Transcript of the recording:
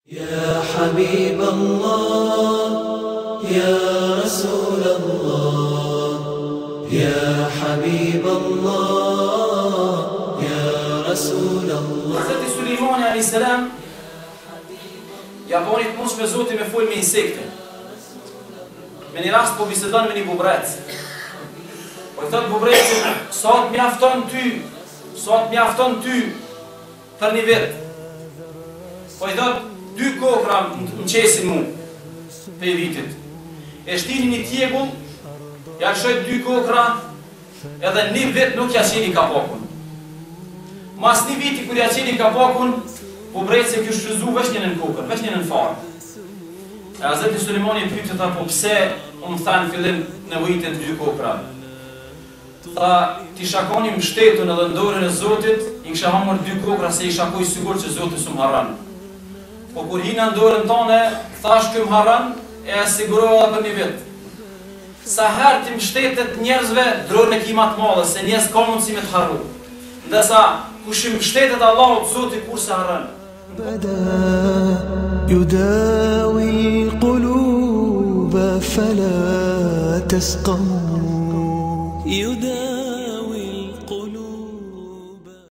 يا حبيب الله يا رسول الله يا حبيب الله يا رسول الله. Hazreti Sulejmani a.s. ja po një të mundshme Zoti me fol me insekte. Me një rast po bisedon me një bubrec. Po i thot bubrecit, sa të mjafton ty për një vit. Po i thot, 2 kokra në qesin mu për vitit. E shtini një tjegull, ja lëshojt 2 kokra, edhe një vit nuk ja qeni kapokun. Mas një viti kër ja qeni kapokun, bubreci kjo shfryzu vesh një në kokër, vesh një në farë. E Hazreti Sulejmani pyetët apo pse unë thanë fillim nevojitet 2 kokra. Tha, ti shakoni mbështetun edhe ndorën e Zotit, i kisha hamur 2 kokra se i shakoj sigur që Zotit s'u harron. Po kur hina ndorën tone, thash kë më harron, e asigurova për një vit. Sa herë ti mbështetet njerëzve, drojnë e kima të madhe, se njerëz ka mundësi me të harru. Ndërsa, kush i mbështetet Allahut, Zoti kur se harron. يداوي القلوب فلا تسقموا